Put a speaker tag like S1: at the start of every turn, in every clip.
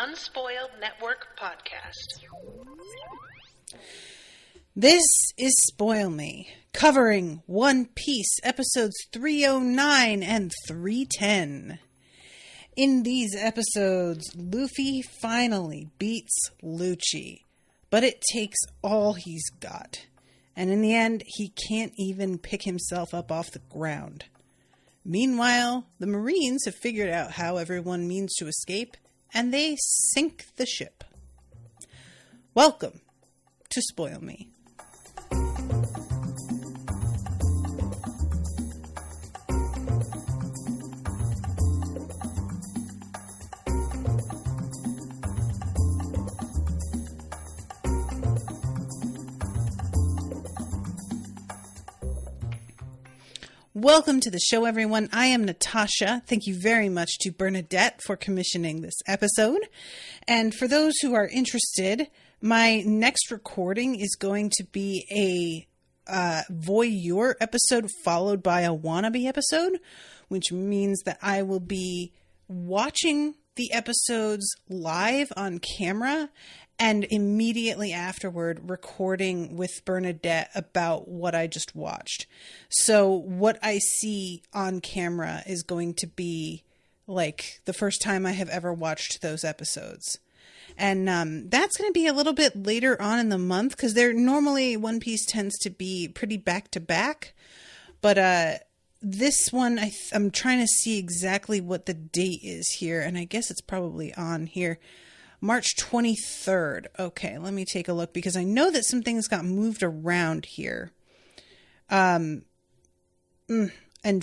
S1: Unspoiled Network podcast.
S2: This is Spoil Me, covering One Piece episodes 309 and 310. In these episodes, Luffy finally beats Lucci, but it takes all he's got. And in the end, he can't even pick himself up off the ground. Meanwhile, the Marines have figured out how everyone means to escape, and they sink the ship. Welcome to Spoil Me. Welcome to the show, everyone. I am Natasha. Thank you very much to Bernadette for commissioning this episode. And for those who are interested, my next recording is going to be a voyeur episode followed by a wannabe episode, which means that I will be watching the episodes live on camera and immediately afterward recording with Bernadette about what I just watched. So what I see on camera is going to be like the first time I have ever watched those episodes. And that's going to be a little bit later on in the month because they're normally One Piece tends to be pretty back to back. But this one, I'm trying to see exactly what the date is here. And I guess it's probably on here. March 23rd. Okay, let me take a look because I know that some things got moved around here. And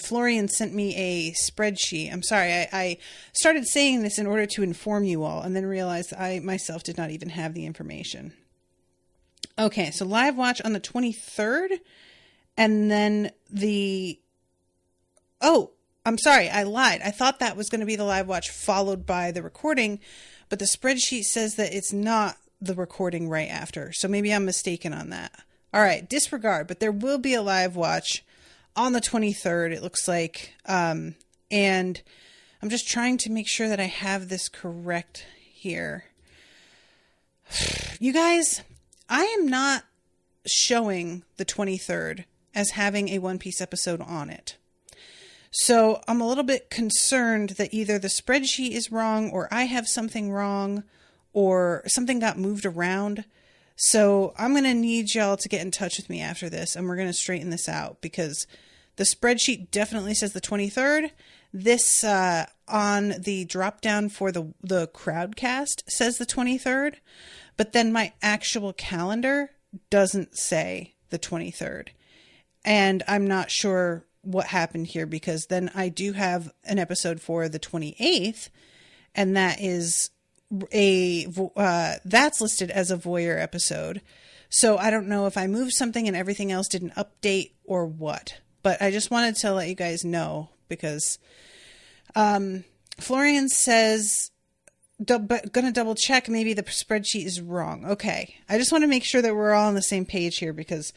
S2: Florian sent me a spreadsheet. I'm sorry, I started saying this in order to inform you all and then realized I myself did not even have the information. Okay, so live watch on the 23rd and then I'm sorry, I lied. I thought that was going to be the live watch followed by the recording, but the spreadsheet says that it's not the recording right after. So maybe I'm mistaken on that. All right, disregard, but there will be a live watch on the 23rd, it looks like. And I'm just trying to make sure that I have this correct here. You guys, I am not showing the 23rd as having a One Piece episode on it. So I'm a little bit concerned that either the spreadsheet is wrong or I have something wrong or something got moved around. So I'm going to need y'all to get in touch with me after this and we're going to straighten this out because the spreadsheet definitely says the 23rd. This on the drop down for the crowdcast says the 23rd, but then my actual calendar doesn't say the 23rd. And I'm not sure what happened here because then I do have an episode for the 28th and that is that's listed as a voyeur episode. So I don't know if I moved something and everything else didn't update or what, but I just wanted to let you guys know because Florian says gonna double check maybe the spreadsheet is wrong. Okay, I just want to make sure that we're all on the same page here because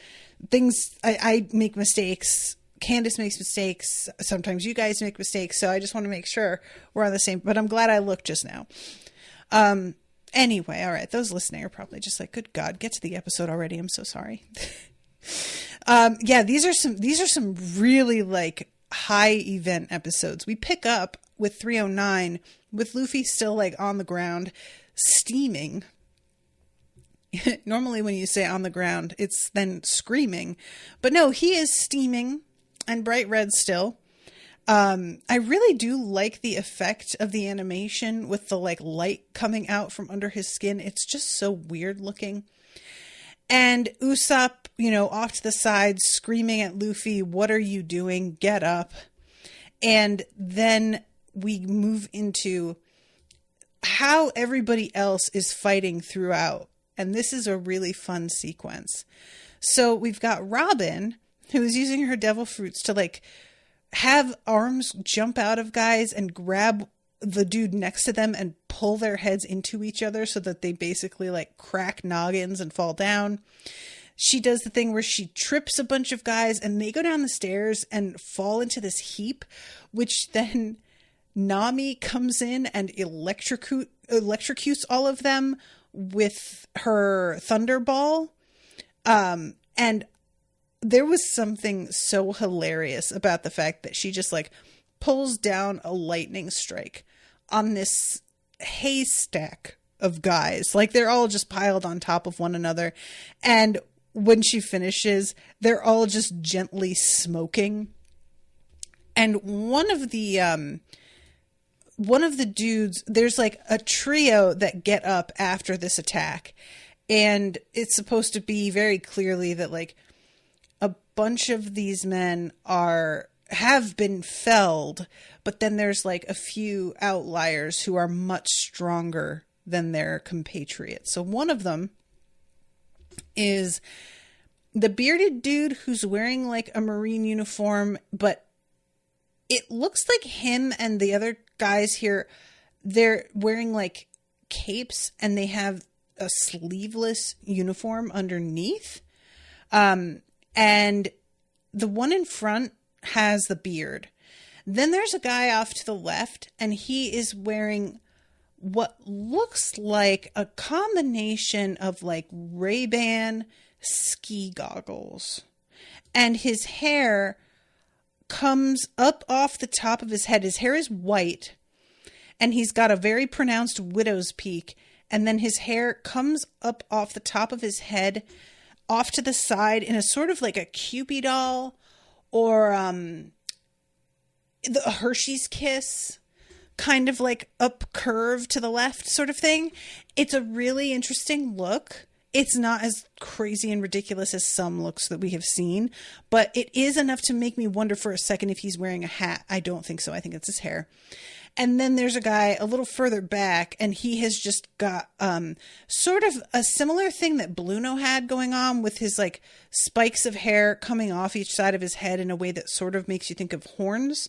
S2: I make mistakes. Candace makes mistakes. Sometimes you guys make mistakes. So I just want to make sure we're on the same, but I'm glad I looked just now. Anyway, all right. Those listening are probably just like, good God, get to the episode already. I'm so sorry. Yeah, these are some really like high event episodes. We pick up with 309 with Luffy still like on the ground steaming. Normally when you say on the ground, it's then screaming, but no, he is steaming. And bright red still. I really do like the effect of the animation with the like light coming out from under his skin. It's just so weird looking. And Usopp, off to the side screaming at Luffy, "What are you doing? Get up." And then we move into how everybody else is fighting throughout. And this is a really fun sequence. So we've got Robin, who is using her devil fruits to like have arms jump out of guys and grab the dude next to them and pull their heads into each other so that they basically like crack noggins and fall down. She does the thing where she trips a bunch of guys and they go down the stairs and fall into this heap, which then Nami comes in and electrocutes all of them with her Thunderball. And there was something so hilarious about the fact that she just like pulls down a lightning strike on this haystack of guys. Like they're all just piled on top of one another. And when she finishes, they're all just gently smoking. And one of the dudes, there's like a trio that get up after this attack. And it's supposed to be very clearly that like a bunch of these men have been felled, but then there's like a few outliers who are much stronger than their compatriots. So one of them is the bearded dude who's wearing like a Marine uniform, but it looks like him and the other guys here, they're wearing like capes and they have a sleeveless uniform underneath. And the one in front has the beard. Then there's a guy off to the left and he is wearing what looks like a combination of like Ray-Ban ski goggles. And his hair comes up off the top of his head. His hair is white and he's got a very pronounced widow's peak. And then his hair comes up off the top of his head, off to the side in a sort of like a Cupid doll or a Hershey's Kiss, kind of like up curve to the left sort of thing. It's a really interesting look. It's not as crazy and ridiculous as some looks that we have seen, but it is enough to make me wonder for a second if he's wearing a hat. I don't think so. I think it's his hair. And then there's a guy a little further back, and he has just got sort of a similar thing that Bluno had going on with his like spikes of hair coming off each side of his head in a way that sort of makes you think of horns.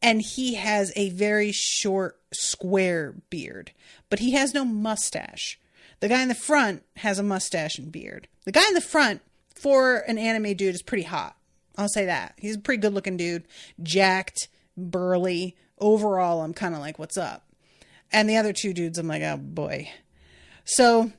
S2: And he has a very short, square beard, but he has no mustache. The guy in the front has a mustache and beard. The guy in the front, for an anime dude, is pretty hot. I'll say that. He's a pretty good looking dude, jacked, burly. Overall, I'm kind of like, what's up? And the other two dudes, I'm like, oh boy. So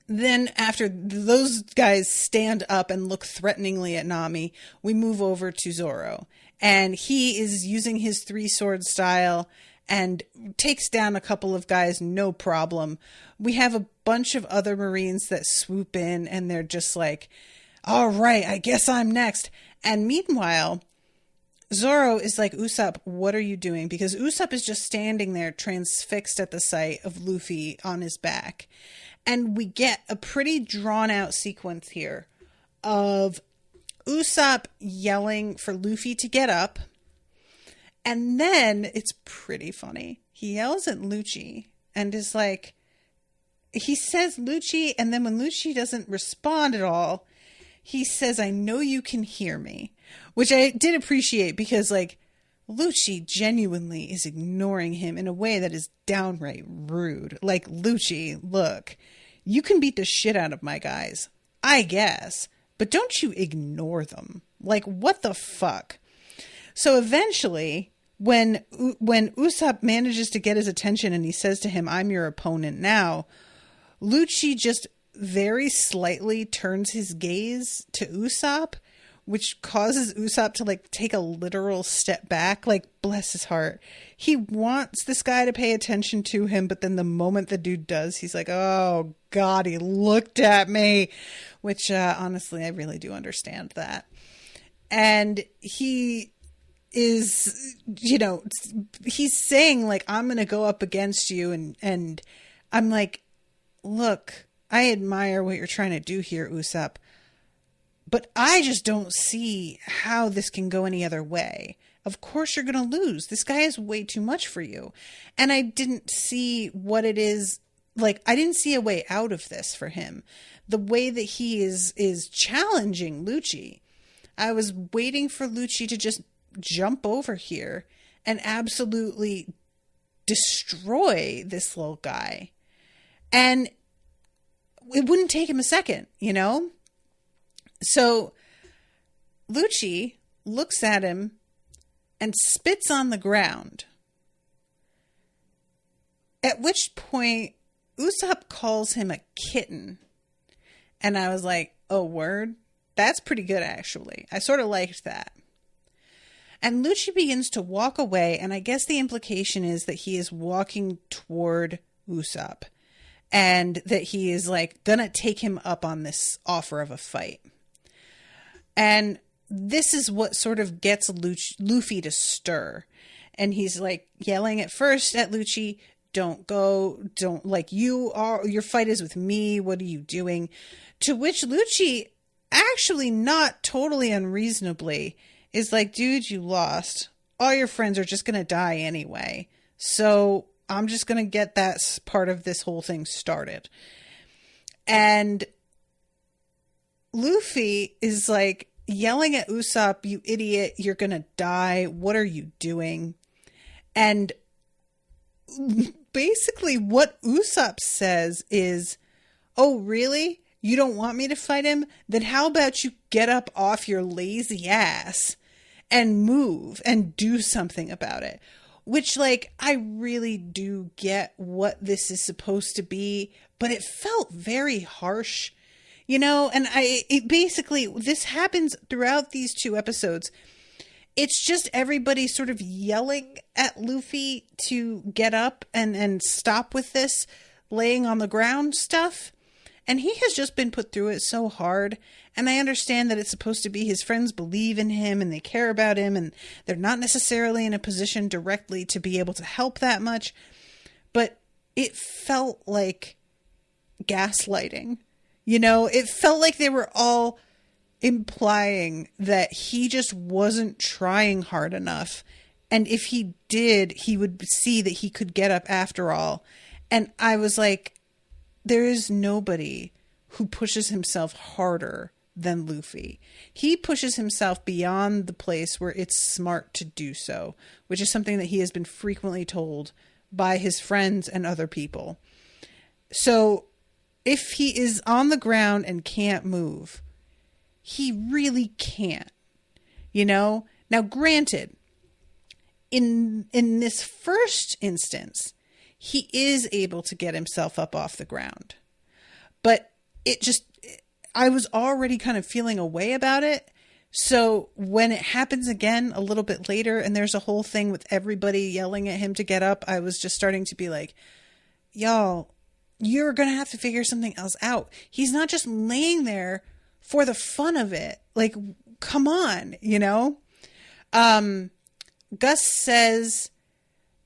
S2: then after those guys stand up and look threateningly at Nami, we move over to Zoro. And he is using his three sword style and takes down a couple of guys, no problem. We have a bunch of other Marines that swoop in and they're just like, all right, I guess I'm next. And meanwhile, Zoro is like, Usopp, what are you doing? Because Usopp is just standing there transfixed at the sight of Luffy on his back. And we get a pretty drawn out sequence here of Usopp yelling for Luffy to get up. And then it's pretty funny. He yells at Lucci and is like, he says Lucci, and then when Lucci doesn't respond at all, he says, I know you can hear me. Which I did appreciate because, like, Lucci genuinely is ignoring him in a way that is downright rude. Like, Lucci, look, you can beat the shit out of my guys, I guess, but don't you ignore them. Like, what the fuck? So eventually, when Usopp manages to get his attention and he says to him, I'm your opponent now, Lucci just very slightly turns his gaze to Usopp, which causes Usopp to like take a literal step back. Like, bless his heart. He wants this guy to pay attention to him, but then the moment the dude does, he's like, oh God, he looked at me, which honestly, I really do understand that. And he is, you know, he's saying like, I'm going to go up against you. And I'm like, look, I admire what you're trying to do here, Usopp, but I just don't see how this can go any other way. Of course you're going to lose. This guy is way too much for you. And I didn't see what it is. Like, I didn't see a way out of this for him. The way that he is challenging Lucci. I was waiting for Lucci to just jump over here and absolutely destroy this little guy. And it wouldn't take him a second, you know? So Lucci looks at him and spits on the ground At which point, Usopp calls him a kitten. And I was like, oh, word? That's pretty good, actually. I sort of liked that. And Lucci begins to walk away, and I guess the implication is that he is walking toward Usopp. And that he is, like, gonna take him up on this offer of a fight. And this is what sort of gets Luffy to stir. And he's, like, yelling at first at Lucci, don't go, don't, like, your fight is with me, what are you doing? To which Lucci, actually not totally unreasonably, is like, dude, you lost. All your friends are just gonna die anyway. So I'm just going to get that part of this whole thing started. And Luffy is like yelling at Usopp, you idiot, you're going to die. What are you doing? And basically what Usopp says is, oh, really? You don't want me to fight him? Then how about you get up off your lazy ass and move and do something about it? Which, like, I really do get what this is supposed to be, but it felt very harsh, you know? And this happens throughout these 2 episodes. It's just everybody sort of yelling at Luffy to get up and stop with this laying on the ground stuff. And he has just been put through it so hard. And I understand that it's supposed to be his friends believe in him and they care about him and they're not necessarily in a position directly to be able to help that much. But it felt like gaslighting. You know, it felt like they were all implying that he just wasn't trying hard enough. And if he did, he would see that he could get up after all. And I was like, there is nobody who pushes himself harder than Luffy. He pushes himself beyond the place where it's smart to do so, which is something that he has been frequently told by his friends and other people. So if he is on the ground and can't move, he really can't, you know? Now, granted, in this first instance, he is able to get himself up off the ground. But I was already kind of feeling a way about it. So when it happens again a little bit later and there's a whole thing with everybody yelling at him to get up, I was just starting to be like, y'all, you're going to have to figure something else out. He's not just laying there for the fun of it. Like, come on, you know? Gus says,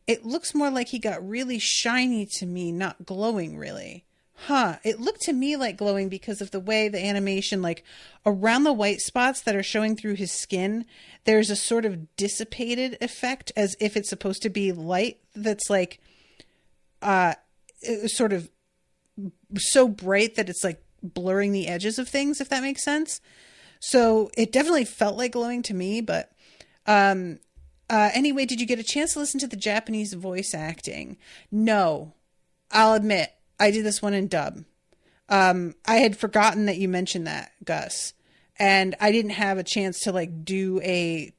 S2: it looks more like he got really shiny to me, not glowing really. It looked to me like glowing because of the way the animation, like around the white spots that are showing through his skin, there's a sort of dissipated effect as if it's supposed to be light that's like, sort of so bright that it's like blurring the edges of things, if that makes sense. So it definitely felt like glowing to me, but, anyway, did you get a chance to listen to the Japanese voice acting? No, I'll admit, I did this one in dub. I had forgotten that you mentioned that, Gus. And I didn't have a chance to like do I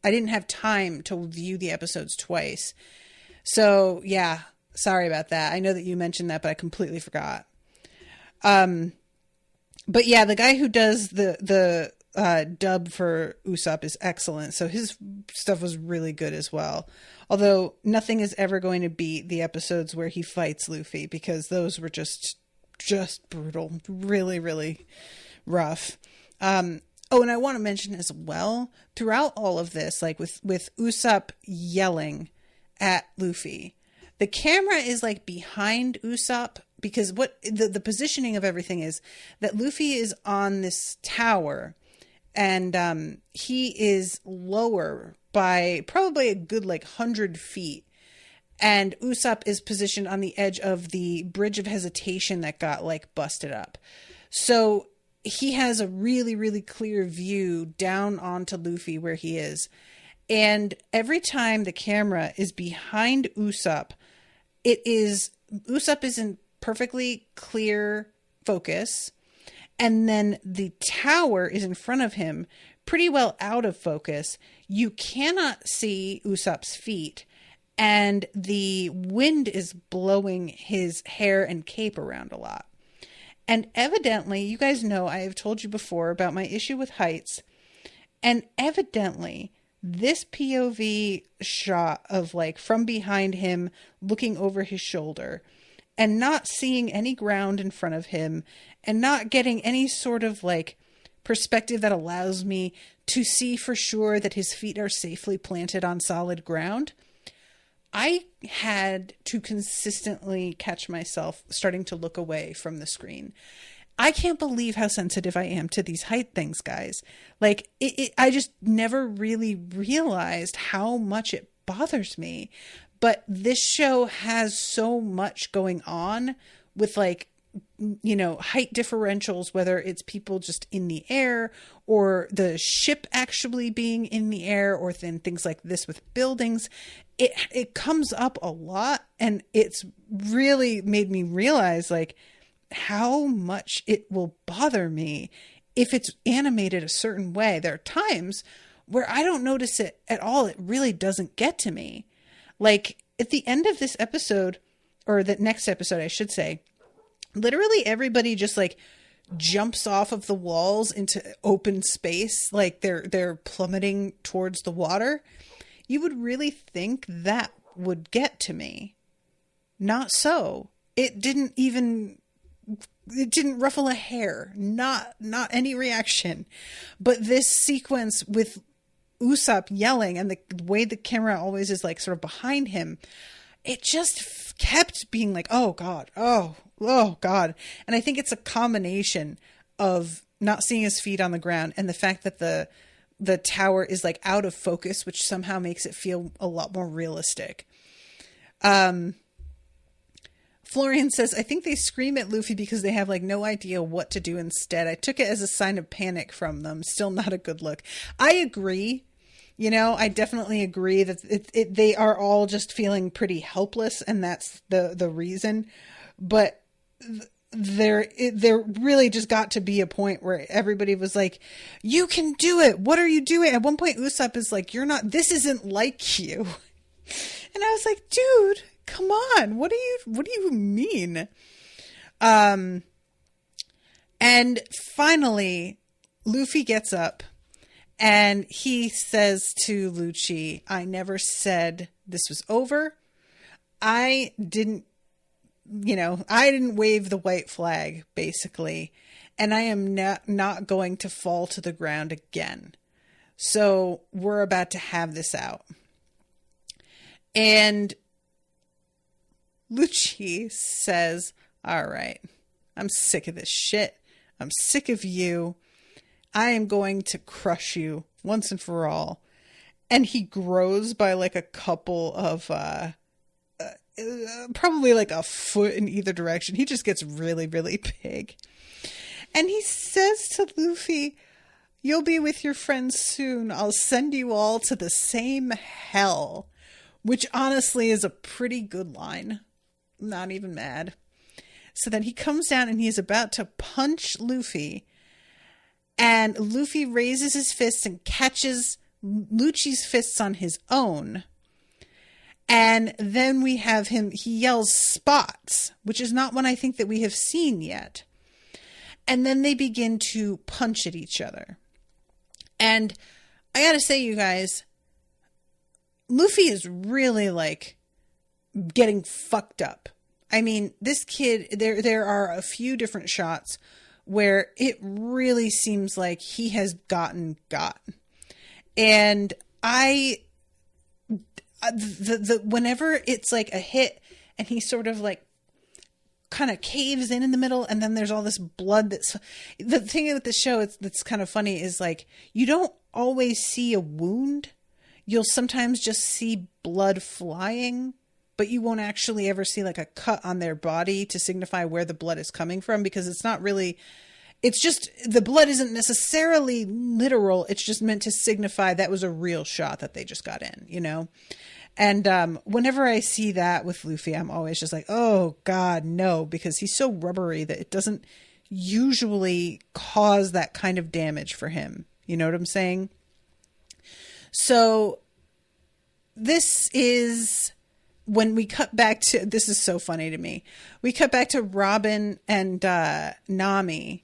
S2: didn't have time to view the episodes twice. So yeah, sorry about that. I know that you mentioned that, but I completely forgot. But yeah, the guy who does the dub for Usopp is excellent. So his stuff was really good as well. Although nothing is ever going to beat the episodes where he fights Luffy, because those were just brutal. Really, really rough. And I want to mention as well, throughout all of this, like with Usopp yelling at Luffy, the camera is like behind Usopp, because what the positioning of everything is that Luffy is on this tower and he is lower by probably a good like 100 feet. And Usopp is positioned on the edge of the bridge of hesitation that got like busted up. So he has a really, really clear view down onto Luffy where he is. And every time the camera is behind Usopp, Usopp is in perfectly clear focus. And then the tower is in front of him, pretty well out of focus. You cannot see Usopp's feet. and the wind is blowing his hair and cape around a lot. And evidently, you guys know I have told you before about my issue with heights, and evidently this POV shot of like from behind him looking over his shoulder and not seeing any ground in front of him and not getting any sort of like perspective that allows me to see for sure that his feet are safely planted on solid ground, I had to consistently catch myself starting to look away from the screen. I can't believe how sensitive I am to these height things, guys. Like, I just never really realized how much it bothers me. But this show has so much going on with, like, you know, height differentials, whether it's people just in the air or the ship actually being in the air, or then things like this with buildings. It comes up a lot, and it's really made me realize, like, how much it will bother me if it's animated a certain way. There are times where I don't notice it at all. It really doesn't get to me. Like at the end of this episode, or the next episode, I should say, literally everybody just like jumps off of the walls into open space. Like they're plummeting towards the water. You would really think that would get to me. Not so. It didn't ruffle a hair, not any reaction. But this sequence with Usopp yelling and the way the camera always is like sort of behind him, it just kept being like, oh God, oh God. And I think it's a combination of not seeing his feet on the ground and the fact that the tower is like out of focus, which somehow makes it feel a lot more realistic. Florian says, I think they scream at Luffy because they have like no idea what to do instead. I took it as a sign of panic from them. Still not a good look. I agree. You know, I definitely agree that they are all just feeling pretty helpless, and that's the reason. But there really just got to be a point where everybody was like, you can do it. What are you doing? At one point, Usopp is like, this isn't like you. And I was like, dude, come on. What do you mean? And finally, Luffy gets up and he says to Lucci, I never said this was over. I didn't wave the white flag, basically. And I am not going to fall to the ground again. So we're about to have this out. And Lucci says, all right, I'm sick of this shit. I'm sick of you. I am going to crush you once and for all. And he grows by like a couple of, probably like a foot in either direction. He just gets really, really big. And he says to Luffy, you'll be with your friends soon. I'll send you all to the same hell. Which honestly is a pretty good line. Not even mad. So then he comes down and he is about to punch Luffy. And Luffy raises his fists and catches Lucci's fists on his own. And then we have him, he yells spots, which is not one I think that we have seen yet. And then they begin to punch at each other. And I gotta say, you guys, Luffy is really like getting fucked up. I mean, this kid, there are a few different shots where it really seems like he has gotten. And whenever it's like a hit and he sort of like kind of caves in the middle, and then there's all this blood. That's the thing with the show. That's kind of funny is like, you don't always see a wound. You'll sometimes just see blood flying, but you won't actually ever see like a cut on their body to signify where the blood is coming from, because it's not really, it's just, the blood isn't necessarily literal. It's just meant to signify that was a real shot that they just got in, you know? And whenever I see that with Luffy, I'm always just like, oh God, no, because he's so rubbery that it doesn't usually cause that kind of damage for him. You know what I'm saying? So this is when we cut back to, this is so funny to me. We cut back to Robin and Nami,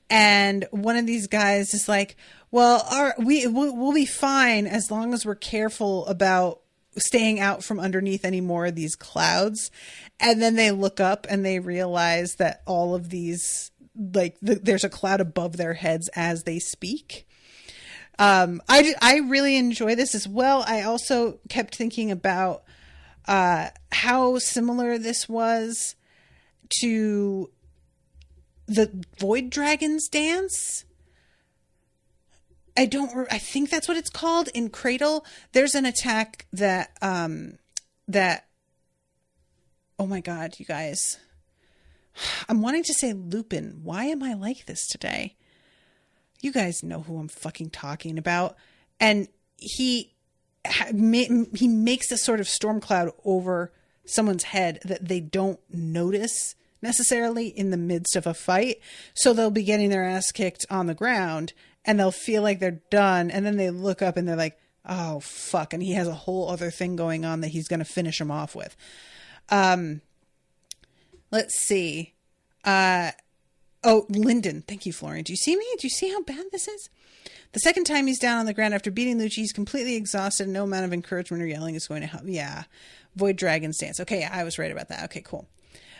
S2: and one of these guys is like, well, we'll be fine as long as we're careful about staying out from underneath any more of these clouds. And then they look up and they realize that all of these, like, there's a cloud above their heads as they speak. I really enjoy this as well. I also kept thinking about how similar this was to the Void Dragons dance. I think that's what it's called in Cradle. There's an attack that, oh my God, you guys, I'm wanting to say Lupin. Why am I like this today? You guys know who I'm fucking talking about. And he makes this sort of storm cloud over someone's head that they don't notice necessarily in the midst of a fight. So they'll be getting their ass kicked on the ground and they'll feel like they're done. And then they look up and they're like, oh, fuck. And he has a whole other thing going on that he's going to finish them off with. Let's see. Oh, Lyndon. Thank you, Florian. Do you see me? Do you see how bad this is? The second time he's down on the ground after beating Lucci, he's completely exhausted. No amount of encouragement or yelling is going to help. Yeah. Void Dragon's dance. Okay. I was right about that. Okay, cool.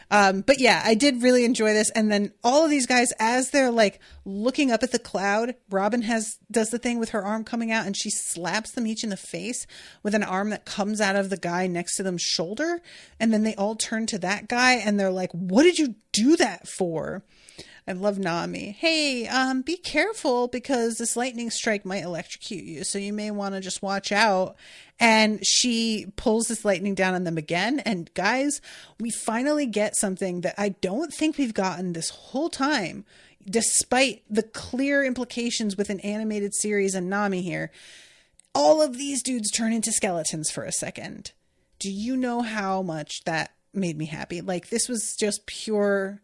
S2: But yeah, I did really enjoy this. And then all of these guys, as they're like looking up at the cloud, Robin does the thing with her arm coming out and she slaps them each in the face with an arm that comes out of the guy next to them's shoulder. And then they all turn to that guy and they're like, what did you do that for? I love Nami. Hey, be careful because this lightning strike might electrocute you. So you may want to just watch out. And she pulls this lightning down on them again. And guys, we finally get something that I don't think we've gotten this whole time, despite the clear implications with an animated series and Nami here. All of these dudes turn into skeletons for a second. Do you know how much that made me happy? Like, this was just pure...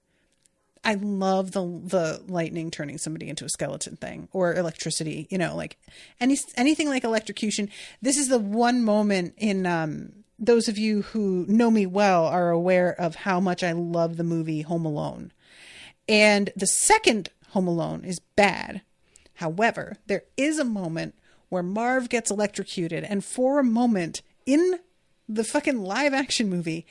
S2: I love the lightning turning somebody into a skeleton thing, or electricity, you know, like anything like electrocution. This is the one moment in, those of you who know me well are aware of how much I love the movie Home Alone. And the second Home Alone is bad. However, there is a moment where Marv gets electrocuted, and for a moment in the fucking live action movie,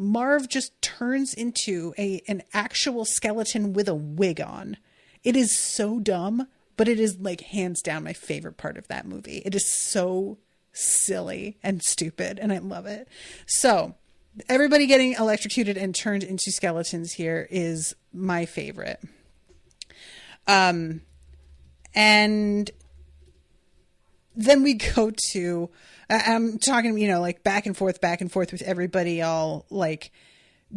S2: Marv just turns into an actual skeleton with a wig on. It is so dumb, but it is like hands down my favorite part of that movie. It is so silly and stupid, and I love it. So everybody getting electrocuted and turned into skeletons here is my favorite. And then we go to... I'm talking, you know, like back and forth with everybody all like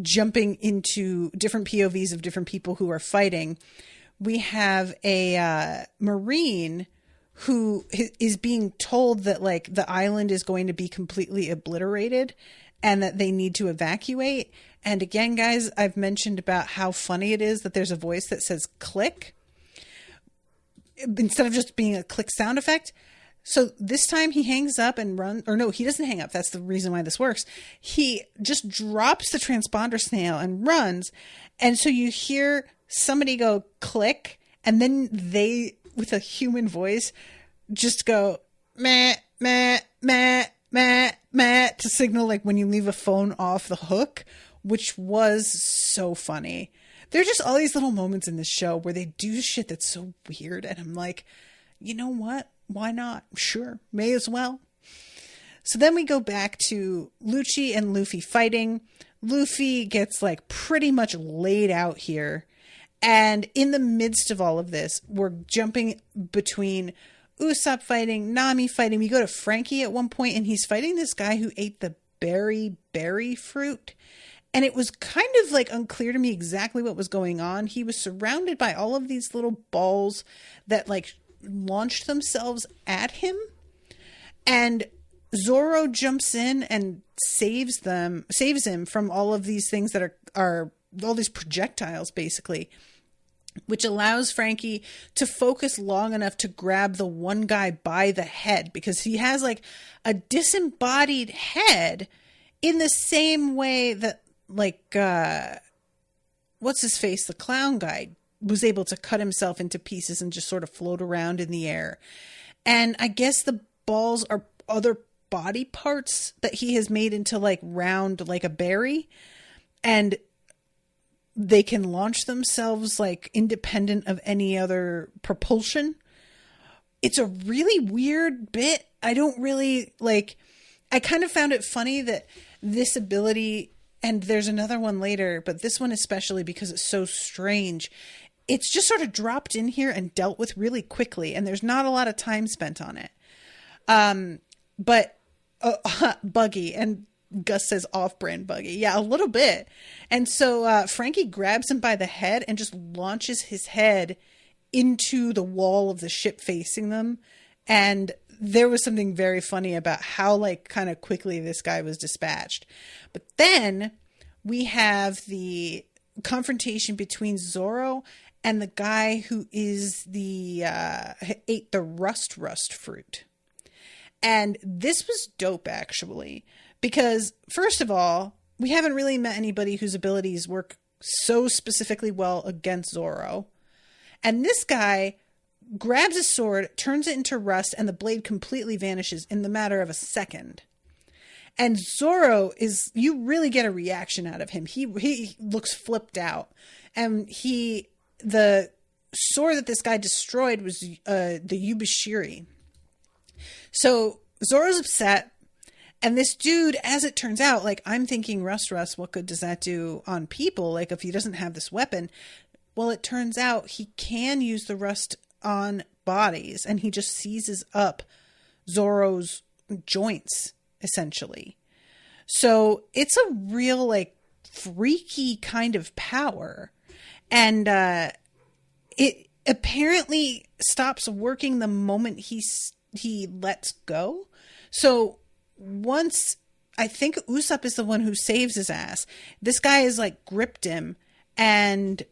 S2: jumping into different POVs of different people who are fighting. We have a Marine who is being told that like the island is going to be completely obliterated and that they need to evacuate. And again, guys, I've mentioned about how funny it is that there's a voice that says click instead of just being a click sound effect. So this time he hangs up and runs, or no, he doesn't hang up. That's the reason why this works. He just drops the transponder snail and runs. And so you hear somebody go click, and then they, with a human voice, just go meh, meh, meh, meh, meh, to signal like when you leave a phone off the hook, which was so funny. There are just all these little moments in this show where they do shit that's so weird. And I'm like, you know what? Why not? Sure. May as well. So then we go back to Lucci and Luffy fighting. Luffy gets like pretty much laid out here. And in the midst of all of this, we're jumping between Usopp fighting, Nami fighting. We go to Frankie at one point and he's fighting this guy who ate the berry fruit. And it was kind of like unclear to me exactly what was going on. He was surrounded by all of these little balls that like launched themselves at him, and Zoro jumps in and saves him from all of these things that are all these projectiles basically, which allows Frankie to focus long enough to grab the one guy by the head, because he has like a disembodied head in the same way that, like, what's his face, the clown guy, was able to cut himself into pieces and just sort of float around in the air. And I guess the balls are other body parts that he has made into like round, like a berry. And they can launch themselves like independent of any other propulsion. It's a really weird bit. I don't really like, I kind of found it funny that this ability, and there's another one later, but this one especially because it's so strange, it's just sort of dropped in here and dealt with really quickly, and there's not a lot of time spent on it. But buggy, and Gus says off-brand buggy. Yeah, a little bit. And so Frankie grabs him by the head and just launches his head into the wall of the ship facing them. And there was something very funny about how, like, kind of quickly this guy was dispatched. But then we have the confrontation between Zoro and the guy who is ate the rust fruit. And this was dope, actually, because first of all, we haven't really met anybody whose abilities work so specifically well against Zoro. And this guy grabs a sword, turns it into rust, and the blade completely vanishes in the matter of a second. And Zoro you really get a reaction out of him. He looks flipped out. And the sword that this guy destroyed was the Yubashiri. So Zoro's upset. And this dude, as it turns out, like, I'm thinking rust, what good does that do on people? Like, if he doesn't have this weapon. Well, it turns out he can use the rust on bodies, and he just seizes up Zoro's joints, essentially. So it's a real, like, freaky kind of power. And it apparently stops working the moment he lets go. So once, I think Usopp is the one who saves his ass. This guy is like gripped him, and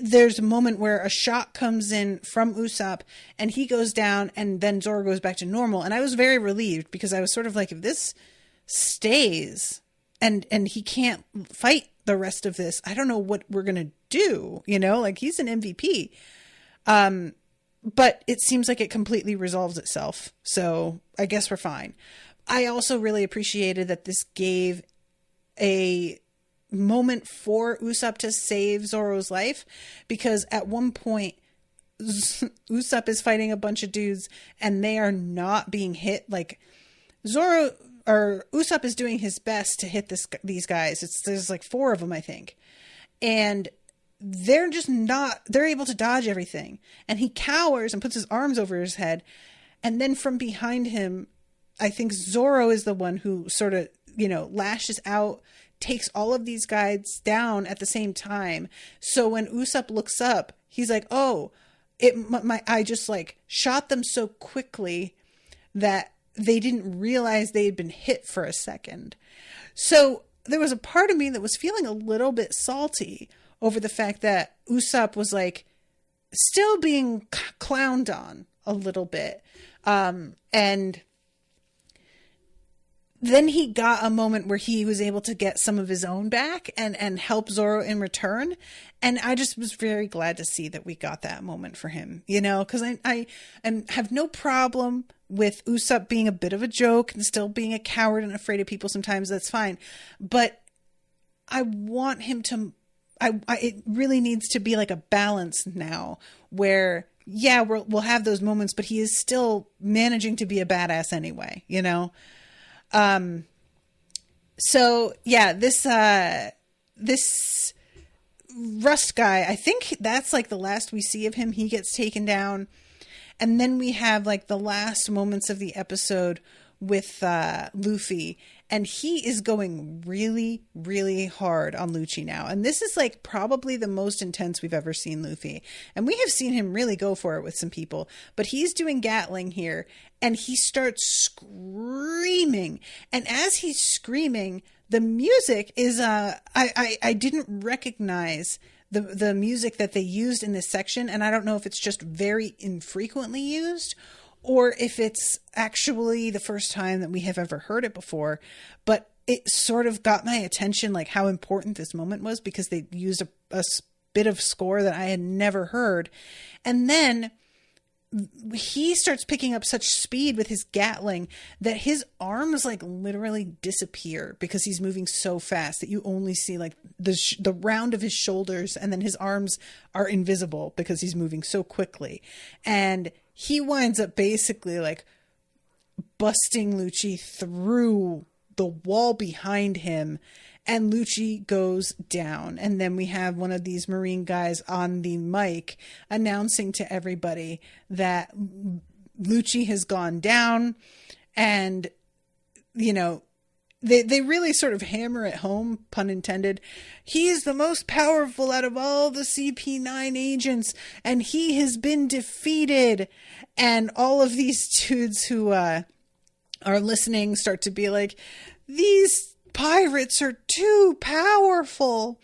S2: there's a moment where a shot comes in from Usopp and he goes down, and then Zoro goes back to normal. And I was very relieved, because I was sort of like, if this stays and he can't fight the rest of this, I don't know what we're going to do, like, he's an MVP. But it seems like it completely resolves itself. So I guess we're fine. I also really appreciated that this gave a moment for Usopp to save Zoro's life, because at one point Usopp is fighting a bunch of dudes and they are not being hit. Like, Usopp is doing his best to hit these guys. There's like 4 of them, I think. And they're just not, they're able to dodge everything. And he cowers and puts his arms over his head. And then from behind him, I think Zoro is the one who sort of, lashes out, takes all of these guys down at the same time. So when Usopp looks up, he's like, oh, I just like shot them so quickly that they didn't realize they had been hit for a second. So there was a part of me that was feeling a little bit salty over the fact that Usopp was like still being clowned on a little bit. And then he got a moment where he was able to get some of his own back and help Zoro in return. And I just was very glad to see that we got that moment for him, because I have no problem with Usopp being a bit of a joke and still being a coward and afraid of people sometimes. That's fine. But I want him to, it really needs to be like a balance now where, yeah, we'll have those moments, but he is still managing to be a badass anyway, So yeah, this Rust guy, I think that's like the last we see of him. He gets taken down. And then we have like the last moments of the episode with Luffy, and he is going really, really hard on Lucci now. And this is like probably the most intense we've ever seen Luffy. And we have seen him really go for it with some people, but he's doing Gatling here, and he starts screaming. And as he's screaming, the music is, I didn't recognize the music that they used in this section. And I don't know if it's just very infrequently used, or if it's actually the first time that we have ever heard it before. But it sort of got my attention, like how important this moment was, because they used a bit of score that I had never heard. And then he starts picking up such speed with his Gatling that his arms like literally disappear because he's moving so fast that you only see like the round of his shoulders, and then his arms are invisible because he's moving so quickly. And he winds up basically like busting Lucci through the wall behind him, and Lucci goes down. And then we have one of these Marine guys on the mic announcing to everybody that Lucci has gone down. And, you know, they really sort of hammer it home, pun intended. He is the most powerful out of all the CP9 agents, and he has been defeated. And all of these dudes who are listening start to be like, these pirates are too powerful.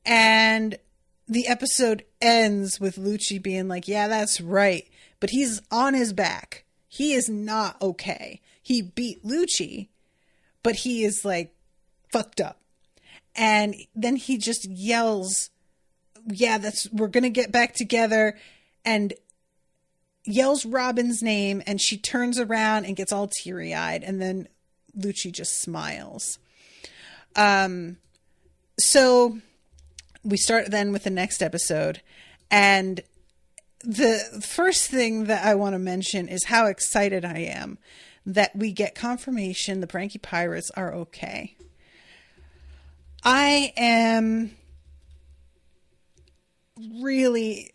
S2: And the episode ends with Lucci being like, yeah, that's right, but he's on his back. He is not okay. He beat Lucci, but he is like fucked up. And then he just yells, yeah, we're gonna get back together, and yells Robin's name, and she turns around and gets all teary-eyed, and then Lucci just smiles. So we start then with the next episode, and the first thing that I want to mention is how excited I am that we get confirmation the Frankie Pirates are okay. I am really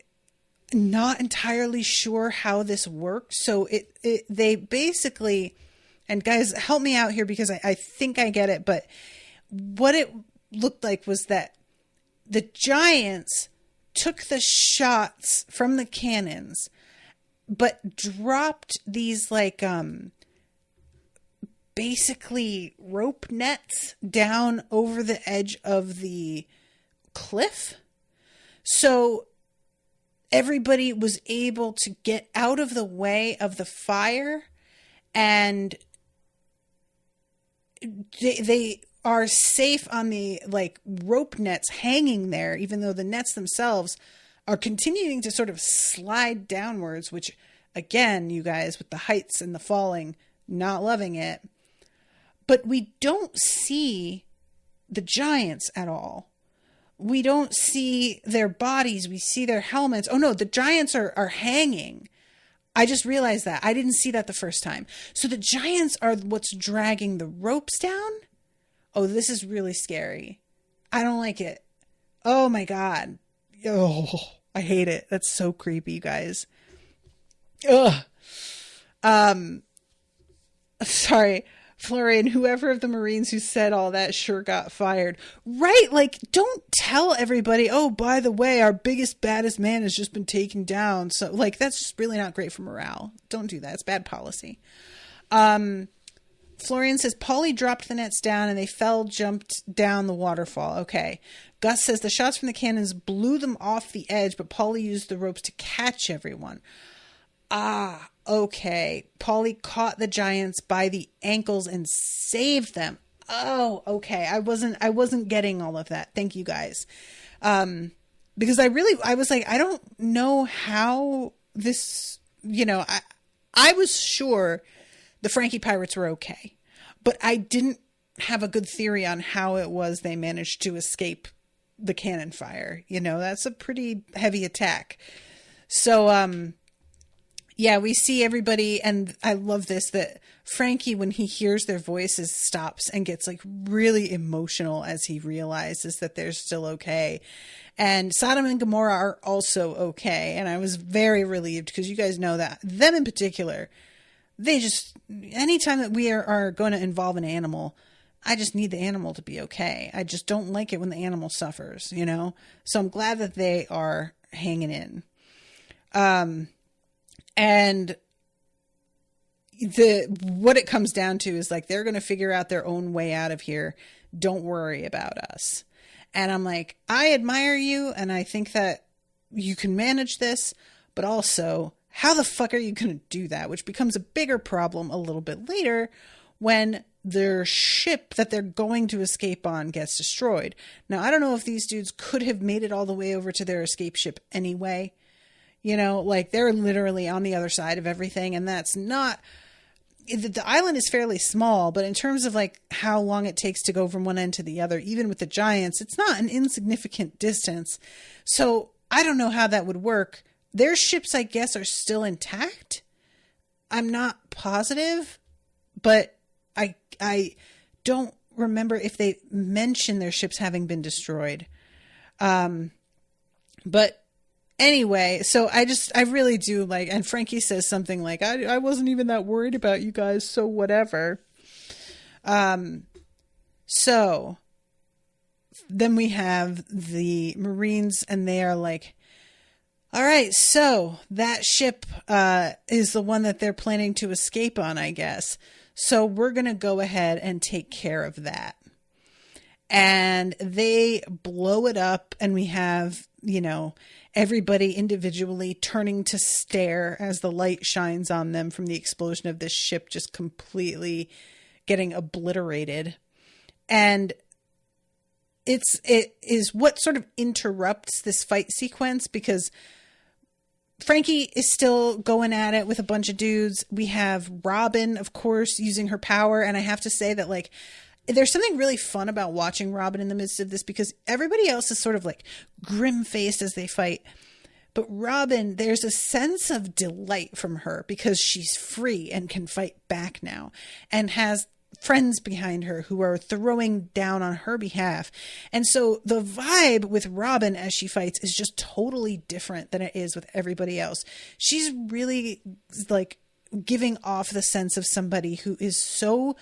S2: not entirely sure how this works. So they basically, and guys, help me out here because I think I get it, but what it looked like was that the giants took the shots from the cannons, but dropped these like, basically rope nets down over the edge of the cliff. So everybody was able to get out of the way of the fire, and they are safe on the like rope nets hanging there, even though the nets themselves are continuing to sort of slide downwards, which again, you guys, with the heights and the falling, not loving it. But we don't see the giants at all. We don't see their bodies. We see their helmets. Oh no, the giants are hanging. I just realized that. I didn't see that the first time. So the giants are what's dragging the ropes down? Oh, this is really scary. I don't like it. Oh my God. Oh, I hate it. That's so creepy, you guys. Ugh. Sorry. Florian, whoever of the Marines who said all that sure got fired. Right, like, don't tell everybody, oh, by the way, our biggest, baddest man has just been taken down. So, like, that's just really not great for morale. Don't do that. It's bad policy. Florian says, Polly dropped the nets down and they jumped down the waterfall. Okay. Gus says, the shots from the cannons blew them off the edge, but Polly used the ropes to catch everyone. Ah, okay. Polly caught the giants by the ankles and saved them. Oh, okay. I wasn't getting all of that. Thank you guys. Because I was like, I don't know how this, I was sure the Frankie Pirates were okay, but I didn't have a good theory on how it was they managed to escape the cannon fire. That's a pretty heavy attack. So, yeah, we see everybody, and I love this, that Frankie, when he hears their voices, stops and gets like really emotional as he realizes that they're still okay. And Sodom and Gomorrah are also okay. And I was very relieved because you guys know that them in particular, they just, anytime that we are going to involve an animal, I just need the animal to be okay. I just don't like it when the animal suffers, So I'm glad that they are hanging in. And what it comes down to is like, they're going to figure out their own way out of here. Don't worry about us. And I'm like, I admire you. And I think that you can manage this, but also how the fuck are you going to do that? Which becomes a bigger problem a little bit later when their ship that they're going to escape on gets destroyed. Now, I don't know if these dudes could have made it all the way over to their escape ship anyway. You know, like they're literally on the other side of everything. And that's not, the island is fairly small, but in terms of like how long it takes to go from one end to the other, even with the giants, it's not an insignificant distance. So I don't know how that would work. Their ships, I guess, are still intact. I'm not positive, but I don't remember if they mention their ships having been destroyed. But anyway, so I really do like, and Frankie says something like, I wasn't even that worried about you guys, so whatever. So then we have the Marines, and they are like, all right, so that ship is the one that they're planning to escape on, I guess. So we're going to go ahead and take care of that. And they blow it up, and we have, you know, everybody individually turning to stare as the light shines on them from the explosion of this ship just completely getting obliterated. And it is what sort of interrupts this fight sequence, because Frankie is still going at it with a bunch of dudes. We have Robin, of course, using her power. And I have to say that, like, there's something really fun about watching Robin in the midst of this, because everybody else is sort of like grim-faced as they fight. But Robin, there's a sense of delight from her because she's free and can fight back now and has friends behind her who are throwing down on her behalf. And so the vibe with Robin as she fights is just totally different than it is with everybody else. She's really like giving off the sense of somebody who is so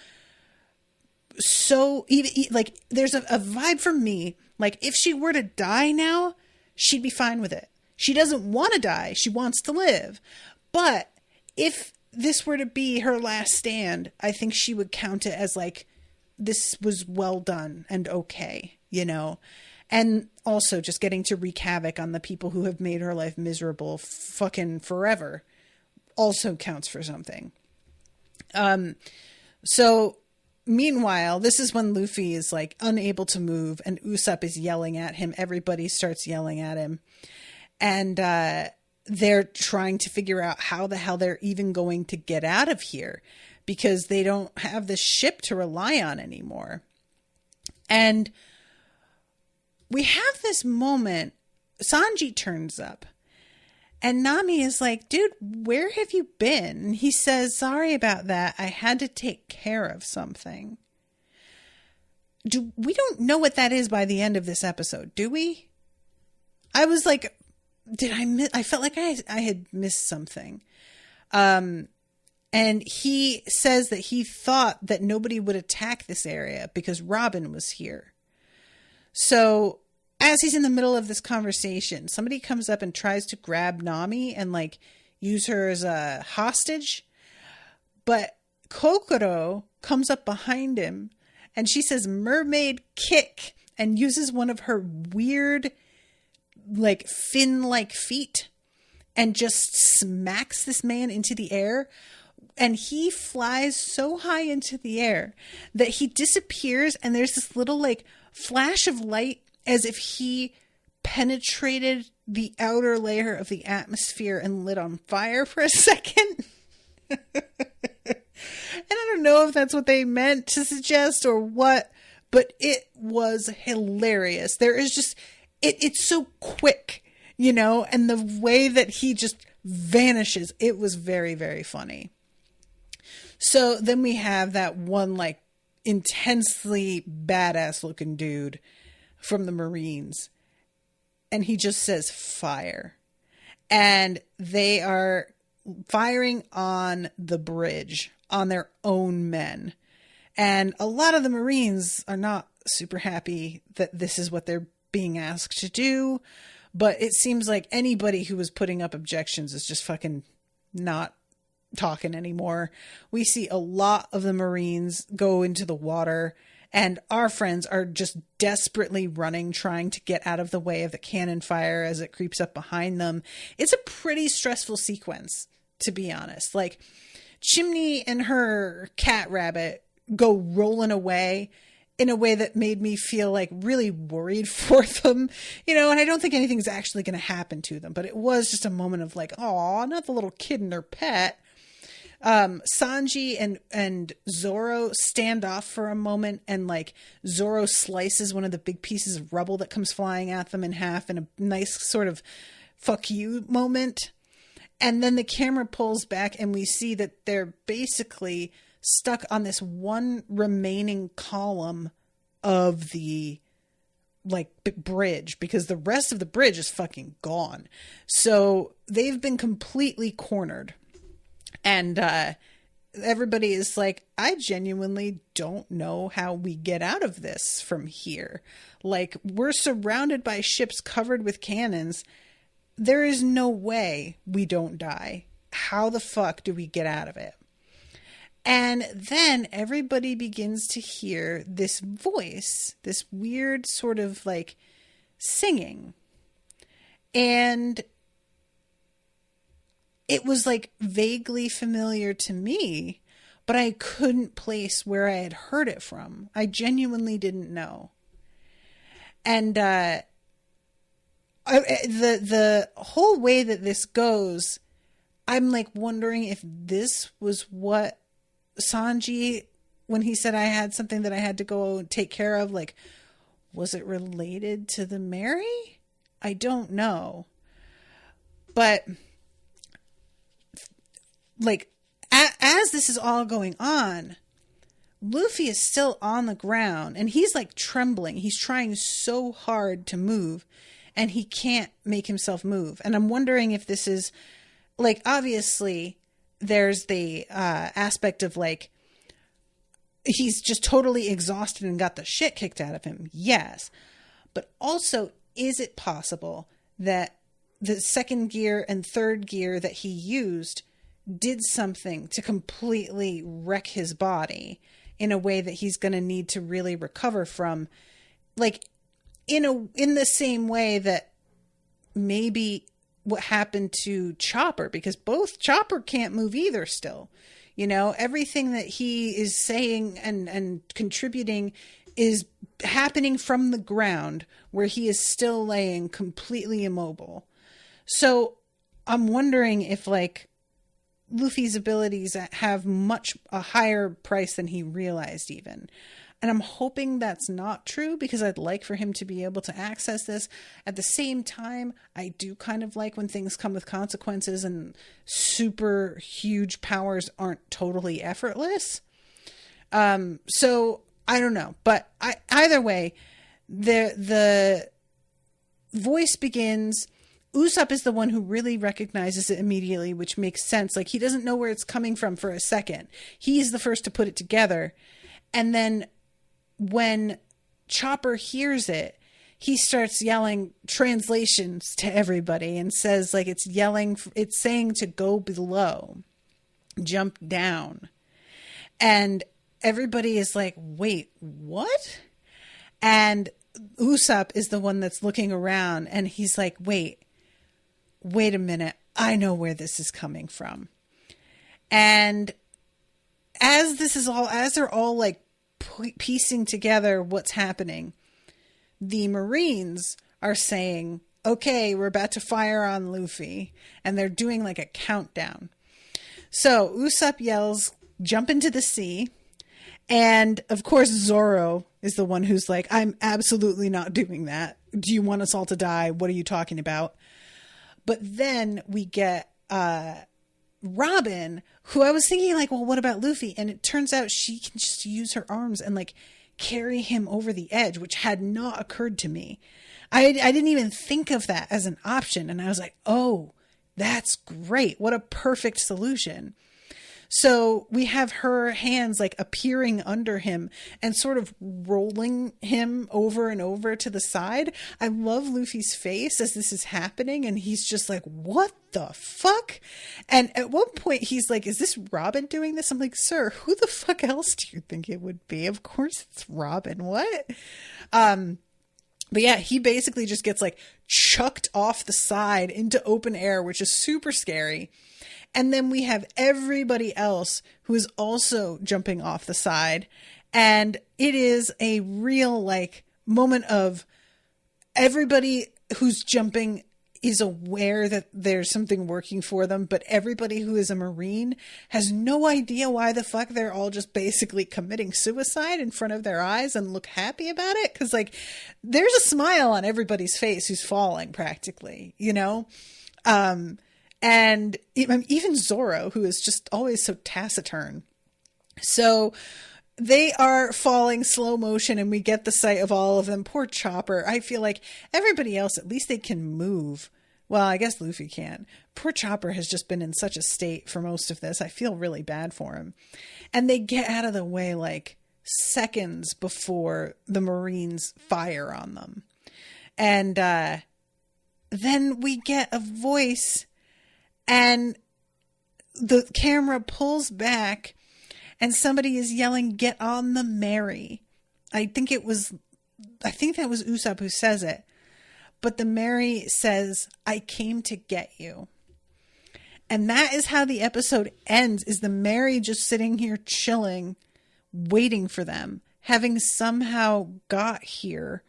S2: like, there's a vibe from me. Like, if she were to die now, she'd be fine with it. She doesn't want to die. She wants to live. But if this were to be her last stand, I think she would count it as like, this was well done and okay, you know? And also just getting to wreak havoc on the people who have made her life miserable fucking forever also counts for something. So meanwhile, this is when Luffy is like unable to move and Usopp is yelling at him. Everybody starts yelling at him. And, they're trying to figure out how the hell they're even going to get out of here, because they don't have the ship to rely on anymore. And we have this moment, Sanji turns up and Nami is like, dude, where have you been? And he says, sorry about that. I had to take care of something. We don't know what that is by the end of this episode, do we? I was like, I felt like I had missed something. And he says that he thought that nobody would attack this area because Robin was here. So as he's in the middle of this conversation, somebody comes up and tries to grab Nami and like use her as a hostage. But Kokoro comes up behind him and she says mermaid kick and uses one of her weird like fin-like feet and just smacks this man into the air, and he flies so high into the air that he disappears, and there's this little like flash of light as if he penetrated the outer layer of the atmosphere and lit on fire for a second. And I don't know if that's what they meant to suggest or what, but it was hilarious. There is just it's so quick, you know, and the way that he just vanishes, it was very, very funny. So then we have that one like intensely badass looking dude from the Marines, and he just says fire, and they are firing on the bridge on their own men. And a lot of the Marines are not super happy that this is what they're being asked to do, but it seems like anybody who was putting up objections is just fucking not talking anymore. We see a lot of the Marines go into the water and our friends are just desperately running, trying to get out of the way of the cannon fire as it creeps up behind them. It's a pretty stressful sequence, to be honest. Like, Chimney and her cat rabbit go rolling away in a way that made me feel like really worried for them, and I don't think anything's actually going to happen to them, but it was just a moment of like, oh, not the little kid and her pet. Sanji and Zoro stand off for a moment, and like Zoro slices one of the big pieces of rubble that comes flying at them in half in a nice sort of fuck you moment. And then the camera pulls back and we see that they're basically stuck on this one remaining column of the bridge, because the rest of the bridge is fucking gone. So they've been completely cornered. And everybody is like, I genuinely don't know how we get out of this from here. Like, we're surrounded by ships covered with cannons. There is no way we don't die. How the fuck do we get out of it? And then everybody begins to hear this voice, this weird sort of like singing. And it was like vaguely familiar to me, but I couldn't place where I had heard it from. I genuinely didn't know. And the whole way that this goes, I'm like wondering if this was what Sanji, when he said I had something that I had to go take care of, like, was it related to the Mary? I don't know. But like, as this is all going on, Luffy is still on the ground and he's like trembling. He's trying so hard to move and he can't make himself move. And I'm wondering if this is like, obviously there's the aspect of like, he's just totally exhausted and got the shit kicked out of him. Yes. But also, is it possible that the second gear and third gear that he used did something to completely wreck his body in a way that he's going to need to really recover from? Like, in the same way that maybe what happened to Chopper, because both Chopper can't move either still. Everything that he is saying and contributing is happening from the ground where he is still laying completely immobile. So I'm wondering if like Luffy's abilities have a higher price than he realized even. And I'm hoping that's not true because I'd like for him to be able to access this. At the same time, I do kind of like when things come with consequences and super huge powers aren't totally effortless. So I don't know. But either way, the voice begins. Usopp is the one who really recognizes it immediately, which makes sense. Like, he doesn't know where it's coming from for a second. He's the first to put it together. And then when Chopper hears it, he starts yelling translations to everybody and says, like, it's saying to go below, jump down. And everybody is like, wait, what? And Usopp is the one that's looking around and he's like, wait a minute. I know where this is coming from. And as they're all like piecing together what's happening, the Marines are saying, okay, we're about to fire on Luffy. And they're doing like a countdown. So Usopp yells, jump into the sea. And of course, Zoro is the one who's like, I'm absolutely not doing that. Do you want us all to die? What are you talking about? But then we get Robin, who I was thinking like, well, what about Luffy? And it turns out she can just use her arms and like carry him over the edge, which had not occurred to me. I didn't even think of that as an option. And I was like, oh, that's great. What a perfect solution. So we have her hands like appearing under him and sort of rolling him over and over to the side. I love Luffy's face as this is happening, and he's just like, what the fuck? And at one point he's like, is this Robin doing this? I'm like, sir, who the fuck else do you think it would be? Of course it's Robin. What? But yeah, he basically just gets like chucked off the side into open air, which is super scary. And then we have everybody else who is also jumping off the side. And it is a real like moment of everybody who's jumping is aware that there's something working for them, but everybody who is a Marine has no idea why the fuck they're all just basically committing suicide in front of their eyes and look happy about it. Cause like there's a smile on everybody's face who's falling practically, you know? And even Zoro, who is just always so taciturn. So they are falling slow motion and we get the sight of all of them. Poor Chopper. I feel like everybody else, at least they can move. Well, I guess Luffy can't. Poor Chopper has just been in such a state for most of this. I feel really bad for him. And they get out of the way like seconds before the Marines fire on them. And then we get a voice and the camera pulls back and somebody is yelling, "Get on the Mary." I think that was Usopp who says it. But the Mary says, "I came to get you." And that is how the episode ends, is the Mary just sitting here chilling, waiting for them, having somehow got here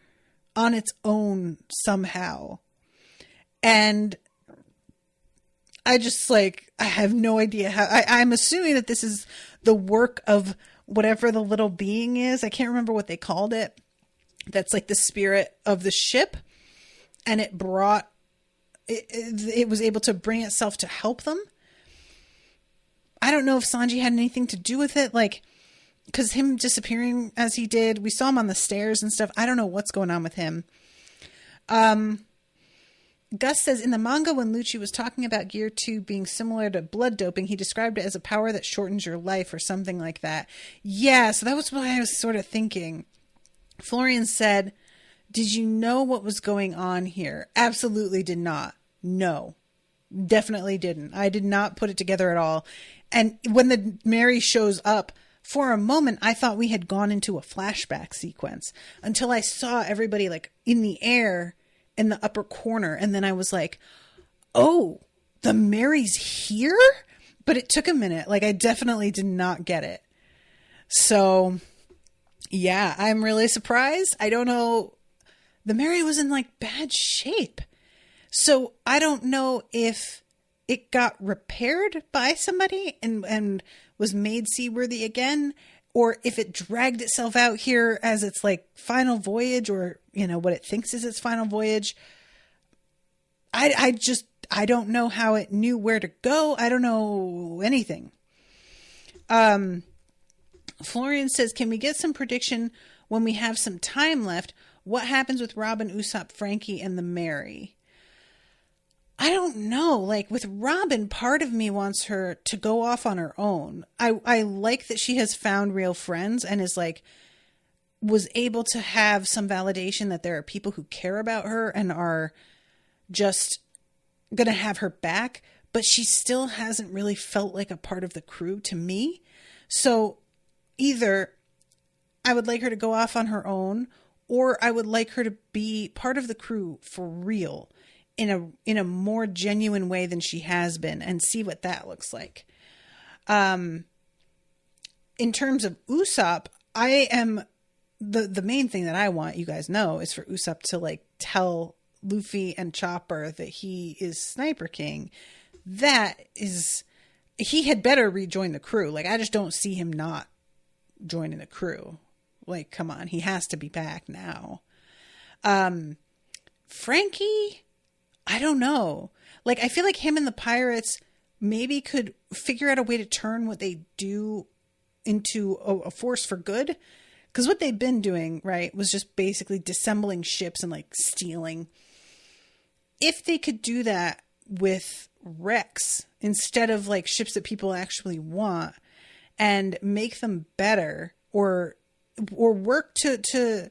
S2: on its own somehow. And I just like, I have no idea how. I'm assuming that this is the work of whatever the little being is. I can't remember what they called it. That's like the spirit of the ship. And it was able to bring itself to help them. I don't know if Sanji had anything to do with it. Like, because him disappearing as he did, we saw him on the stairs and stuff. I don't know what's going on with him. Gus says, in the manga, when Lucci was talking about Gear 2 being similar to blood doping, he described it as a power that shortens your life or something like that. Yeah, so that was what I was sort of thinking. Florian said, did you know what was going on here? Absolutely did not. No, definitely didn't. I did not put it together at all. And when the Mary shows up, for a moment, I thought we had gone into a flashback sequence until I saw everybody like in the air in the upper corner. And then I was like, oh, the Mary's here? But it took a minute. Like I definitely did not get it. So yeah, I'm really surprised. I don't know. The Mary was in like bad shape. So I don't know if it got repaired by somebody and was made seaworthy again, or if it dragged itself out here as its like final voyage, or, you know, what it thinks is its final voyage. I don't know how it knew where to go. I don't know anything. Florian says, can we get some prediction when we have some time left? What happens with Robin, Usopp, Frankie, and the Mary? I don't know. Like with Robin, part of me wants her to go off on her own. I like that she has found real friends and is like, was able to have some validation that there are people who care about her and are just going to have her back. But she still hasn't really felt like a part of the crew to me. So either I would like her to go off on her own, or I would like her to be part of the crew for real in a more genuine way than she has been, and see what that looks like. In terms of Usopp, I am the main thing that I want, you guys know, is for Usopp to like tell Luffy and Chopper that he is Sniper King. That is, he had better rejoin the crew. Like, I just don't see him not joining the crew. Like, come on, he has to be back now. Frankie, I don't know. Like, I feel like him and the pirates maybe could figure out a way to turn what they do into a force for good. Because what they've been doing, right, was just basically disassembling ships and like stealing. If they could do that with wrecks instead of like ships that people actually want and make them better or work to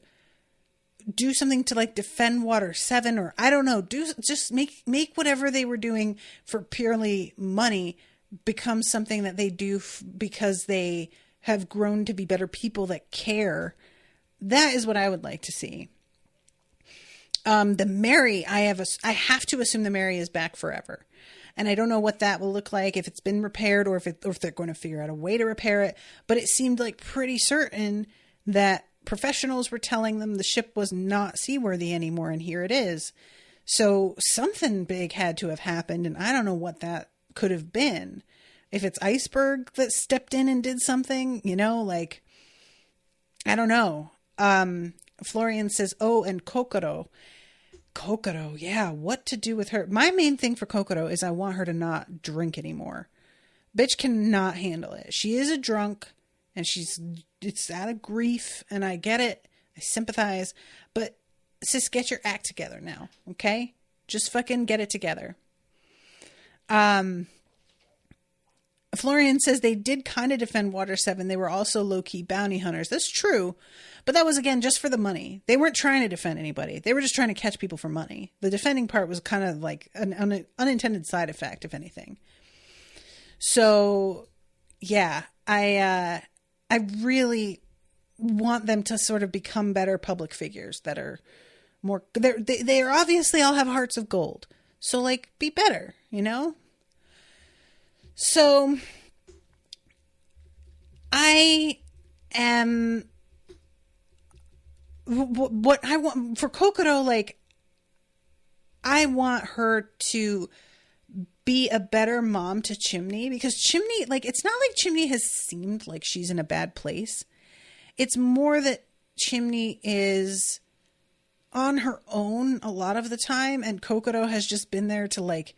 S2: do something to like defend Water 7 or I don't know, just make whatever they were doing for purely money become something that they do because they have grown to be better people that care. That is what I would like to see. The Mary, I have to assume the Mary is back forever. And I don't know what that will look like, if it's been repaired or if they're going to figure out a way to repair it. But it seemed like pretty certain that professionals were telling them the ship was not seaworthy anymore. And here it is. So something big had to have happened. And I don't know what that could have been. If it's Iceberg that stepped in and did something, you know, like, I don't know. Florian says, oh, and Kokoro, yeah, what to do with her? My main thing for Kokoro is I want her to not drink anymore. Bitch cannot handle it. She is a drunk, and it's out of grief, and I get it. I sympathize, but sis, get your act together now, okay? Just fucking get it together. Florian says they did kind of defend Water 7. They were also low-key bounty hunters. That's true. But that was, again, just for the money. They weren't trying to defend anybody. They were just trying to catch people for money. The defending part was kind of like an unintended side effect, if anything. So, yeah, I really want them to sort of become better public figures that are more... They are obviously all have hearts of gold. So, like, be better, you know? So, I am, what I want for Kokoro, like, I want her to be a better mom to Chimney, because Chimney, like, it's not like Chimney has seemed like she's in a bad place. It's more that Chimney is on her own a lot of the time, and Kokoro has just been there to, like,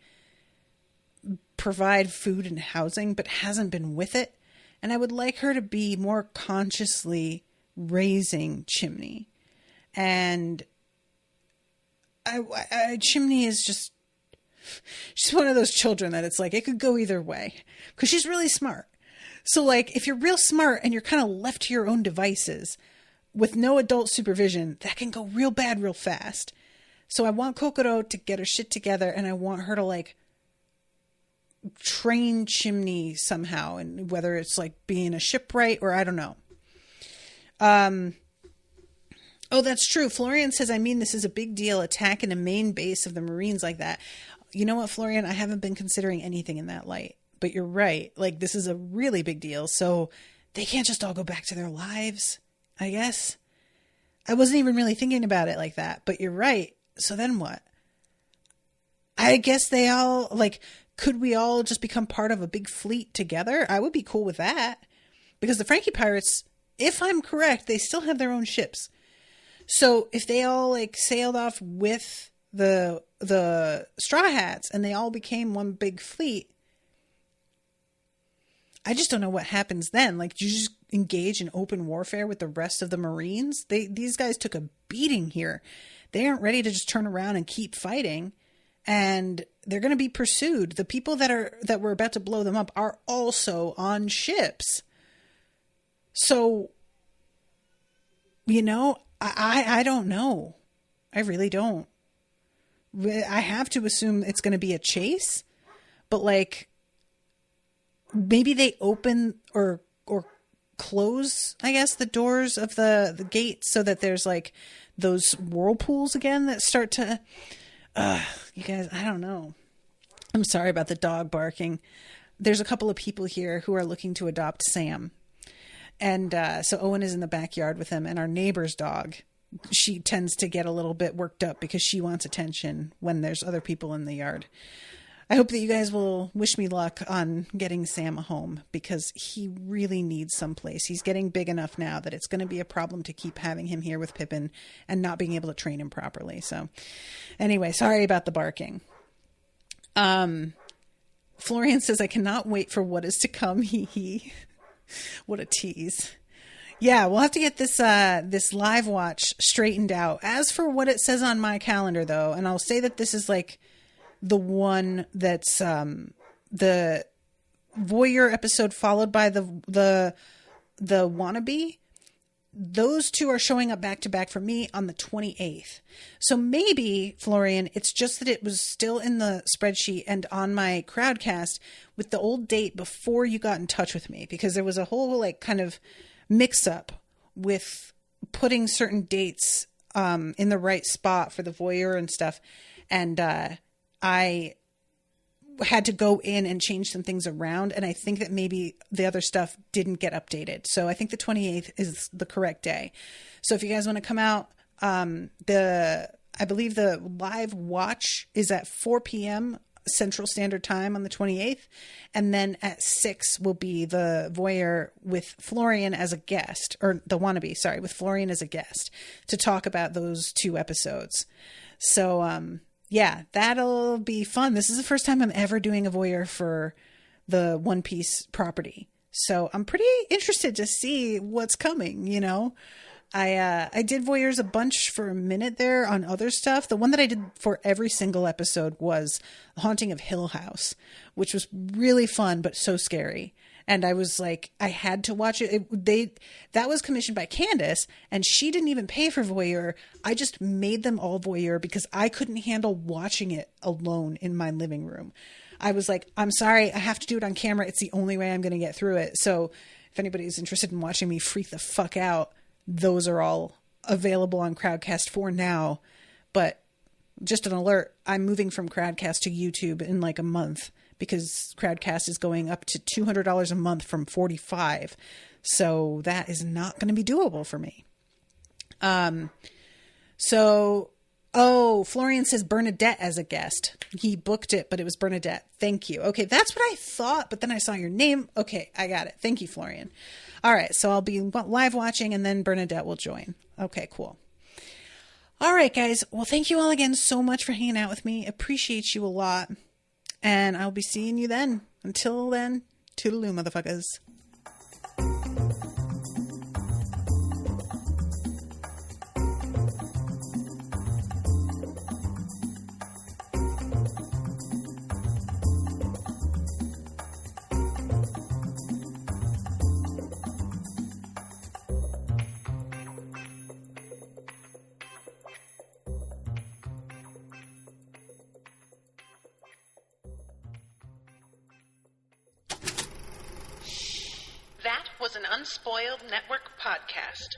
S2: provide food and housing, but hasn't been with it. And I would like her to be more consciously raising Chimney. And Chimney is just, she's one of those children that it's like, it could go either way, because she's really smart. So like, if you're real smart and you're kind of left to your own devices with no adult supervision, that can go real bad real fast. So I want Kokoro to get her shit together, and I want her to like train Chimney somehow, and whether it's like being a shipwright or I don't know. Oh, that's true. Florian says, I mean, this is a big deal, attacking a main base of the Marines like that. You know what, Florian? I haven't been considering anything in that light, but you're right. Like, this is a really big deal. So they can't just all go back to their lives, I guess. I wasn't even really thinking about it like that, but you're right. So then what? I guess they all, like, could we all just become part of a big fleet together? I would be cool with that. Because the Frankie Pirates, if I'm correct, they still have their own ships. So if they all like sailed off with the Strawhats and they all became one big fleet, I just don't know what happens then. Like, do you just engage in open warfare with the rest of the Marines? These guys took a beating here. They aren't ready to just turn around and keep fighting. And they're going to be pursued. The people that were about to blow them up are also on ships. So, you know, I don't know. I really don't. I have to assume it's going to be a chase, but like maybe they open or close, I guess, the doors of the gate so that there's like those whirlpools again that start to, you guys, I don't know. I'm sorry about the dog barking. There's a couple of people here who are looking to adopt Sam. And so Owen is in the backyard with him, and our neighbor's dog, she tends to get a little bit worked up because she wants attention when there's other people in the yard. I hope that you guys will wish me luck on getting Sam a home, because he really needs someplace. He's getting big enough now that it's going to be a problem to keep having him here with Pippin and not being able to train him properly. So anyway, sorry about the barking. Florian says, I cannot wait for what is to come. Hee. What a tease. Yeah, we'll have to get this live watch straightened out. As for what it says on my calendar, though, and I'll say that this is like the one that's the voyeur episode followed by the wannabe. Those two are showing up back to back for me on the 28th. So maybe, Florian, it's just that it was still in the spreadsheet and on my Crowdcast with the old date before you got in touch with me, because there was a whole like kind of mix up with putting certain dates in the right spot for the voyeur and stuff. And I had to go in and change some things around. And I think that maybe the other stuff didn't get updated. So I think the 28th is the correct day. So if you guys want to come out, I believe the live watch is at 4 p.m. Central Standard Time on the 28th. And then at 6 will be the voyeur with Florian as a guest, or the wannabe, sorry, with Florian as a guest to talk about those two episodes. So, yeah, that'll be fun. This is the first time I'm ever doing a voyeur for the One Piece property. So I'm pretty interested to see what's coming, you know. I did voyeurs a bunch for a minute there on other stuff. The one that I did for every single episode was The Haunting of Hill House, which was really fun but so scary. And I was like, I had to watch it. That was commissioned by Candace, and she didn't even pay for voyeur. I just made them all voyeur because I couldn't handle watching it alone in my living room. I was like, I'm sorry, I have to do it on camera. It's the only way I'm going to get through it. So if anybody's interested in watching me freak the fuck out, those are all available on Crowdcast for now. But just an alert, I'm moving from Crowdcast to YouTube in like a month, because Crowdcast is going up to $200 a month from $45. So that is not going to be doable for me. Florian says Bernadette as a guest. He booked it, but it was Bernadette. Thank you. Okay, that's what I thought, but then I saw your name. Okay, I got it. Thank you, Florian. All right, so I'll be live watching, and then Bernadette will join. Okay, cool. All right, guys. Well, thank you all again so much for hanging out with me. Appreciate you a lot. And I'll be seeing you then. Until then, toodaloo, motherfuckers.
S1: That was an Unspoiled Network podcast.